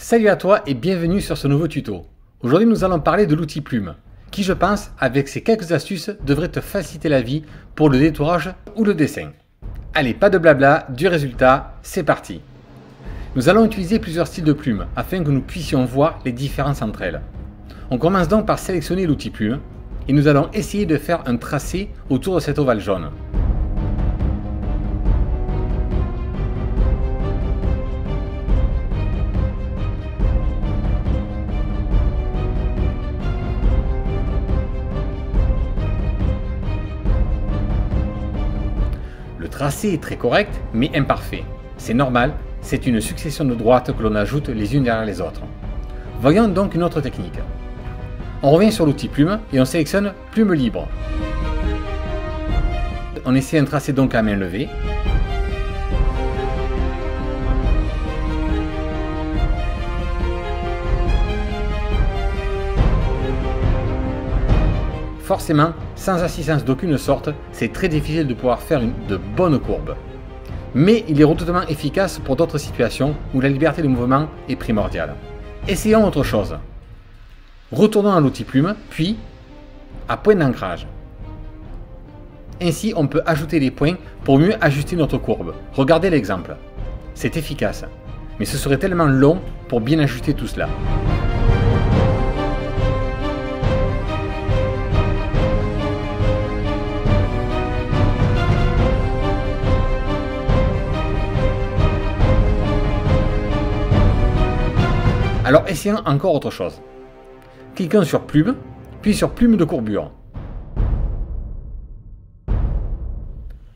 Salut à toi et bienvenue sur ce nouveau tuto. Aujourd'hui nous allons parler de l'outil Plume, qui je pense, avec ces quelques astuces, devrait te faciliter la vie pour le détourage ou le dessin. Allez, pas de blabla, du résultat, c'est parti. Nous allons utiliser plusieurs styles de plumes afin que nous puissions voir les différences entre elles. On commence donc par sélectionner l'outil Plume et nous allons essayer de faire un tracé autour de cet ovale jaune. Le tracé est très correct, mais imparfait. C'est normal, c'est une succession de droites que l'on ajoute les unes derrière les autres. Voyons donc une autre technique. On revient sur l'outil Plume et on sélectionne Plume libre. On essaie un tracé donc à main levée. Forcément, sans assistance d'aucune sorte, c'est très difficile de pouvoir faire de bonnes courbes. Mais il est redoutablement efficace pour d'autres situations où la liberté de mouvement est primordiale. Essayons autre chose. Retournons à l'outil Plume, puis à point d'ancrage. Ainsi, on peut ajouter des points pour mieux ajuster notre courbe. Regardez l'exemple. C'est efficace, mais ce serait tellement long pour bien ajuster tout cela. Alors essayons encore autre chose. Cliquons sur Plume, puis sur Plume de courbure.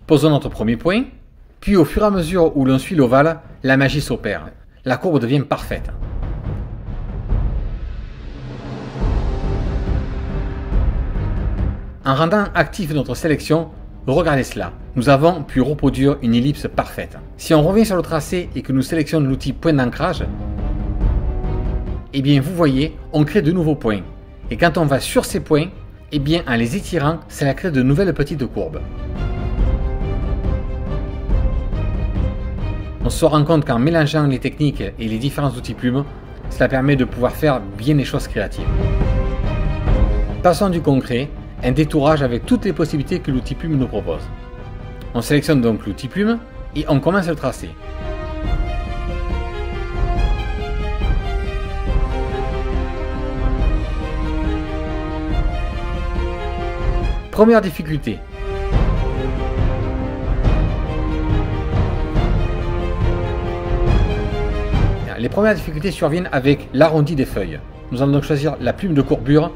Posons notre premier point, puis au fur et à mesure où l'on suit l'ovale, la magie s'opère. La courbe devient parfaite. En rendant active notre sélection, regardez cela. Nous avons pu reproduire une ellipse parfaite. Si on revient sur le tracé et que nous sélectionnons l'outil point d'ancrage, eh bien vous voyez, on crée de nouveaux points. Et quand on va sur ces points, eh bien en les étirant, cela crée de nouvelles petites courbes. On se rend compte qu'en mélangeant les techniques et les différents outils Plume, cela permet de pouvoir faire bien les choses créatives. Passons du concret, un détourage avec toutes les possibilités que l'outil Plume nous propose. On sélectionne donc l'outil Plume et on commence le tracé. Première difficulté. Les premières difficultés surviennent avec l'arrondi des feuilles. Nous allons donc choisir la plume de courbure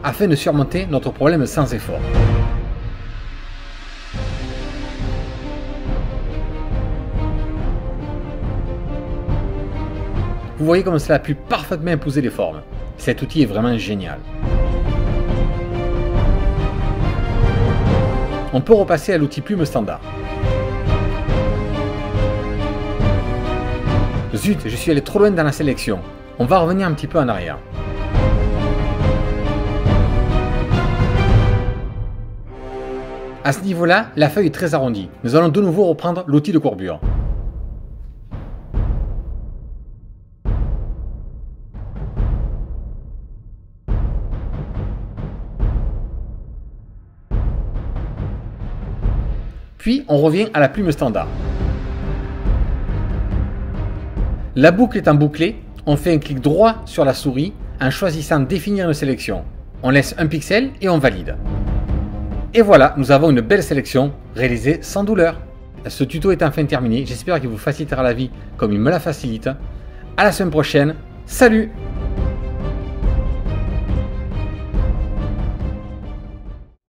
afin de surmonter notre problème sans effort. Vous voyez comme cela a pu parfaitement épouser les formes. Cet outil est vraiment génial. On peut repasser à l'outil Plume standard. Zut, je suis allé trop loin dans la sélection. On va revenir un petit peu en arrière. À ce niveau-là, la feuille est très arrondie. Nous allons de nouveau reprendre l'outil de courbure. Puis on revient à la plume standard. La boucle étant bouclée, on fait un clic droit sur la souris en choisissant définir une sélection. On laisse un pixel et on valide. Et voilà, nous avons une belle sélection réalisée sans douleur. Ce tuto est enfin terminé, j'espère qu'il vous facilitera la vie comme il me la facilite. À la semaine prochaine, salut!